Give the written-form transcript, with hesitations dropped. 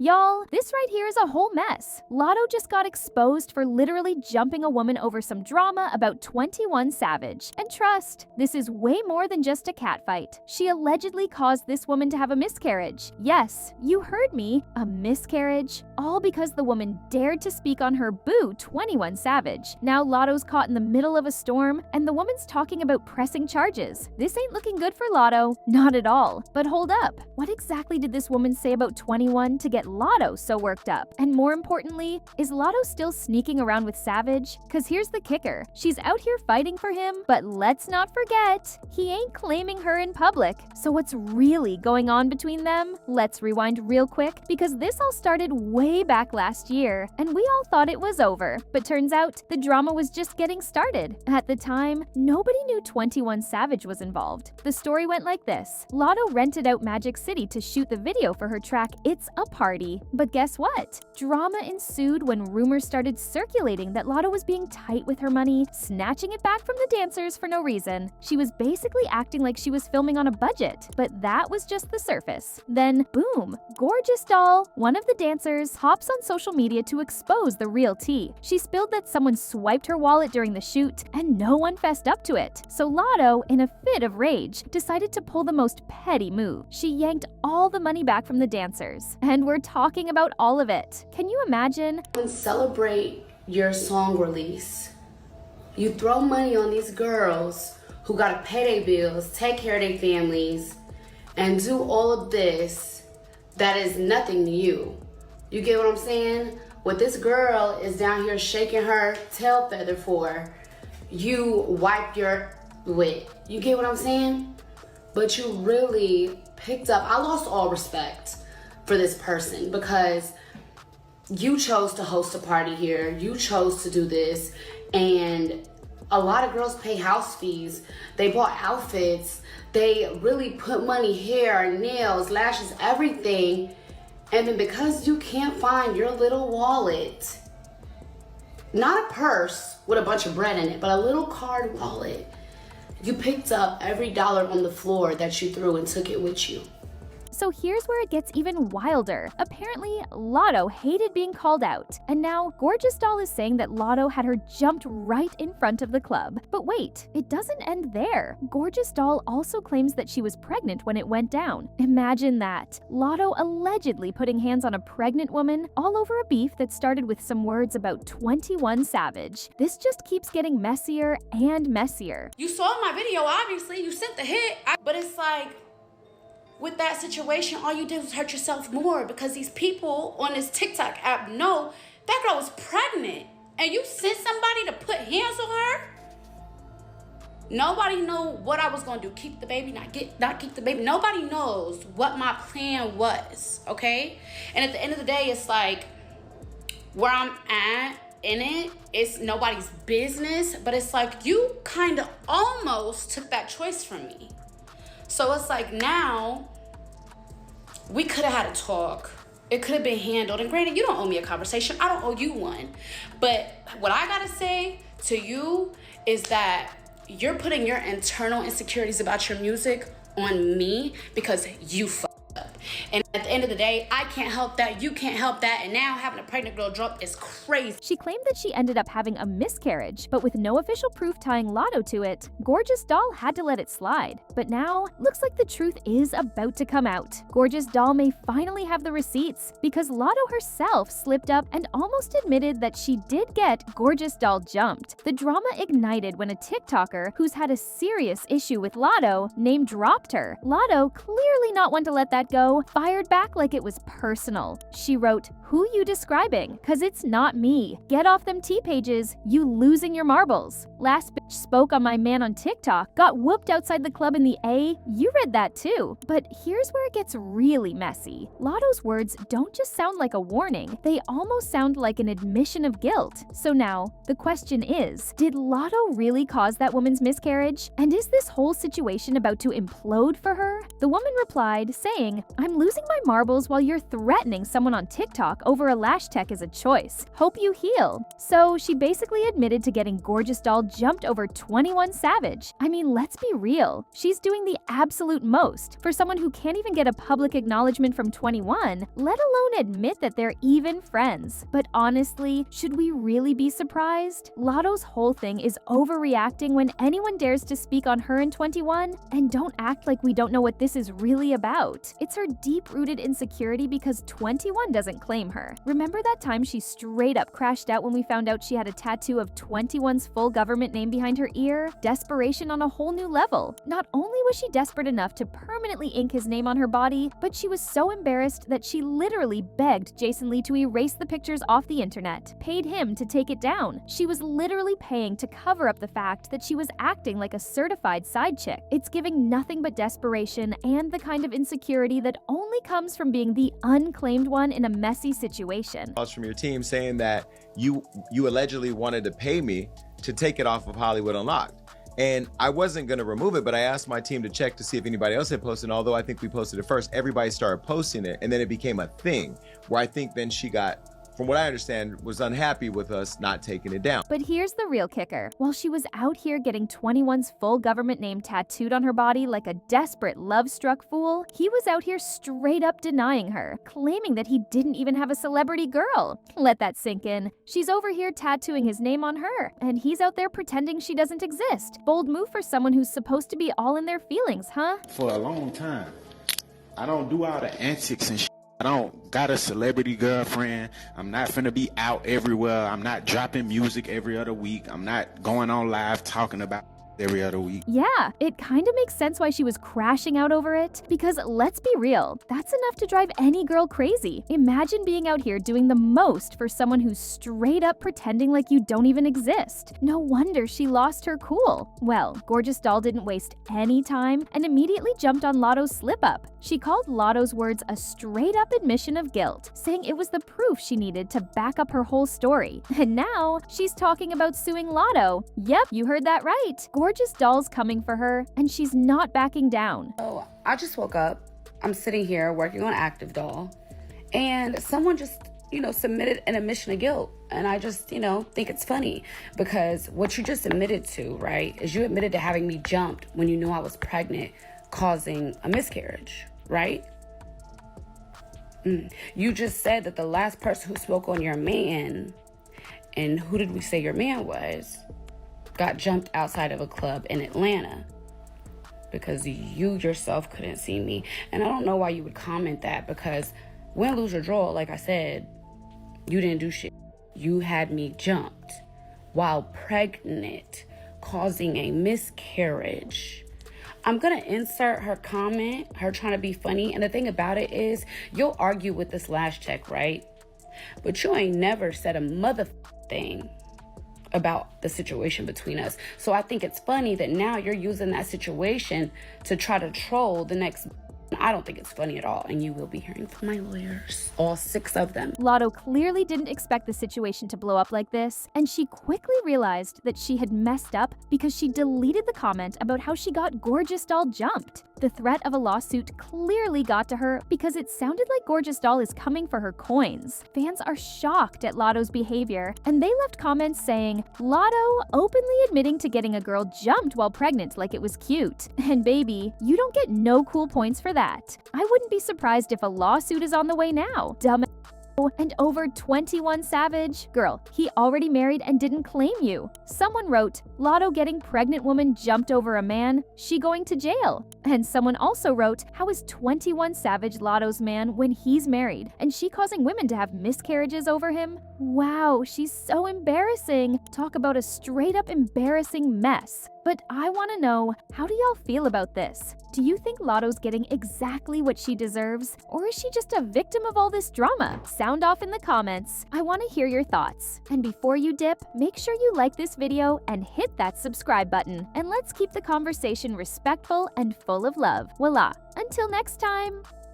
Y'all, this right here is a whole mess. Lotto just got exposed for literally jumping a woman over some drama about 21 Savage. And trust, this is way more than just a catfight. She allegedly caused this woman to have a miscarriage. Yes, you heard me, a miscarriage. All because the woman dared to speak on her boo 21 Savage. Now Lotto's caught in the middle of a storm, and the woman's talking about pressing charges. This ain't looking good for Lotto. Not at all. But hold up, what exactly did this woman say about 21 to get Lotto so worked up? And more importantly, is Lotto still sneaking around with Savage? Cause here's the kicker, she's out here fighting for him, but let's not forget, he ain't claiming her in public. So what's really going on between them? Let's rewind real quick, because this all started way back last year, and we all thought it was over. But turns out, the drama was just getting started. At the time, nobody knew 21 Savage was involved. The story went like this. Lotto rented out Magic City to shoot the video for her track It's a Party. But guess what? Drama ensued when rumors started circulating that Lotto was being tight with her money, snatching it back from the dancers for no reason. She was basically acting like she was filming on a budget, but that was just the surface. Then, boom, Gorgeous Doll, one of the dancers, hops on social media to expose the real tea. She spilled that someone swiped her wallet during the shoot, and no one fessed up to it. So Lotto, in a fit of rage, decided to pull the most petty move. She yanked all the money back from the dancers. And we're talking about all of it. Can you imagine? Celebrate your song release. You throw money on these girls who gotta pay their bills, take care of their families, and do all of this that is nothing to you. You get what I'm saying? What this girl is down here shaking her tail feather for, you wipe your wit. You get what I'm saying? But you really picked up, I lost all respect for this person because you chose to host a party here. You chose to do this. And a lot of girls pay house fees. They bought outfits. They really put money, hair, nails, lashes, everything. And then because you can't find your little wallet, not a purse with a bunch of bread in it, but a little card wallet, you picked up every dollar on the floor that you threw and took it with you. So here's where it gets even wilder. Apparently, Lotto hated being called out. And now, Gorgeous Doll is saying that Lotto had her jumped right in front of the club. But wait, it doesn't end there. Gorgeous Doll also claims that she was pregnant when it went down. Imagine that. Lotto allegedly putting hands on a pregnant woman all over a beef that started with some words about 21 Savage. This just keeps getting messier and messier. You saw my video, obviously. You sent the hit. But it's like, with that situation, all you did was hurt yourself more because these people on this TikTok app know that girl was pregnant and you sent somebody to put hands on her. Nobody know what I was gonna do. Keep the baby, not keep the baby. Nobody knows what my plan was, okay? And at the end of the day, it's like where I'm at in it, it's nobody's business, but it's like you kind of almost took that choice from me. So it's like now, we could have had a talk. It could have been handled. And granted, you don't owe me a conversation. I don't owe you one. But what I gotta say to you is that you're putting your internal insecurities about your music on me because you fucked up. And at the end of the day, I can't help that, you can't help that, and now having a pregnant girl drop is crazy. She claimed that she ended up having a miscarriage, but with no official proof tying Lotto to it, Gorgeous Doll had to let it slide. But now, looks like the truth is about to come out. Gorgeous Doll may finally have the receipts, because Lotto herself slipped up and almost admitted that she did get Gorgeous Doll jumped. The drama ignited when a TikToker, who's had a serious issue with Lotto, name-dropped her. Lotto, clearly not one to let that go, fired back like it was personal. She wrote, "Who you describing? Cause it's not me. Get off them T-pages, you losing your marbles. Last bitch spoke on my man on TikTok, got whooped outside the club in the A. You read that too." But here's where it gets really messy. Lotto's words don't just sound like a warning, they almost sound like an admission of guilt. So now, the question is, did Lotto really cause that woman's miscarriage? And is this whole situation about to implode for her? The woman replied, saying, "I'm losing my marbles while you're threatening someone on TikTok over a lash tech is a choice. Hope you heal." So she basically admitted to getting Gorgeous Doll jumped over over 21 Savage. I mean, let's be real. She's doing the absolute most for someone who can't even get a public acknowledgement from 21, let alone admit that they're even friends. But honestly, should we really be surprised? Lotto's whole thing is overreacting when anyone dares to speak on her and 21, and don't act like we don't know what this is really about. It's her deep-rooted insecurity because 21 doesn't claim her. Remember that time she straight up crashed out when we found out she had a tattoo of 21's full government name behind her ear? Desperation on a whole new level. Not only was she desperate enough to permanently ink his name on her body, but she was so embarrassed that she literally begged Jason Lee to erase the pictures off the internet, paid him to take it down. She was literally paying to cover up the fact that she was acting like a certified side chick. It's giving nothing but desperation and the kind of insecurity that only comes from being the unclaimed one in a messy situation. Calls from your team saying that you allegedly wanted to pay me to take it off of Hollywood Unlocked. And I wasn't going to remove it, but I asked my team to check to see if anybody else had posted. And although I think we posted it first, everybody started posting it. And then it became a thing where I think then she got, from what I understand, was unhappy with us not taking it down. But here's the real kicker. While she was out here getting 21's full government name tattooed on her body like a desperate love-struck fool, he was out here straight up denying her, claiming that he didn't even have a celebrity girl. Let that sink in. She's over here tattooing his name on her, and he's out there pretending she doesn't exist. Bold move for someone who's supposed to be all in their feelings, huh? For a long time, I don't do all the antics and shit. I don't got a celebrity girlfriend. I'm not finna be out everywhere. I'm not dropping music every other week. I'm not going on live talking about every other week. Yeah, it kind of makes sense why she was crashing out over it, because let's be real, that's enough to drive any girl crazy. Imagine being out here doing the most for someone who's straight up pretending like you don't even exist. No wonder she lost her cool. Well, Gorgeous Doll didn't waste any time and immediately jumped on Lotto's slip-up. She called Lotto's words a straight-up admission of guilt, saying it was the proof she needed to back up her whole story. And now, she's talking about suing Lotto. Yep, you heard that right. Gorgeous Doll's coming for her, and she's not backing down. Oh, I just woke up. I'm sitting here working on Active Doll, and someone just, submitted an admission of guilt. And I just, think it's funny because what you just admitted to, right, is you admitted to having me jumped when you knew I was pregnant, causing a miscarriage, right? You just said that the last person who spoke on your man, and who did we say your man was, got jumped outside of a club in Atlanta because you yourself couldn't see me. And I don't know why you would comment that, because win, lose, or draw, like I said, you didn't do shit. You had me jumped while pregnant, causing a miscarriage. I'm gonna insert her comment, her trying to be funny. And the thing about it is, you'll argue with this last check, right? But you ain't never said a mother thing about the situation between us. So I think it's funny that now you're using that situation to try to troll the next. I don't think it's funny at all, and you will be hearing from my lawyers, all 6 of them. Lotto clearly didn't expect the situation to blow up like this, and she quickly realized that she had messed up because she deleted the comment about how she got Gorgeous Doll jumped. The threat of a lawsuit clearly got to her because it sounded like Gorgeous Doll is coming for her coins. Fans are shocked at Lotto's behavior, and they left comments saying, "Lotto openly admitting to getting a girl jumped while pregnant like it was cute. And baby, you don't get no cool points for that. I wouldn't be surprised if a lawsuit is on the way now. Dumb." And over 21 Savage. Girl, he already married and didn't claim you. Someone wrote, Lotto getting pregnant woman jumped over a man, she going to jail. And someone also wrote, how is 21 Savage Lotto's man when he's married and she causing women to have miscarriages over him? Wow, she's so embarrassing. Talk about a straight up embarrassing mess. But I want to know, how do y'all feel about this? Do you think Lotto's getting exactly what she deserves? Or is she just a victim of all this drama? Sound off in the comments. I want to hear your thoughts. And before you dip, make sure you like this video and hit that subscribe button. And let's keep the conversation respectful and full of love. Voila! Until next time!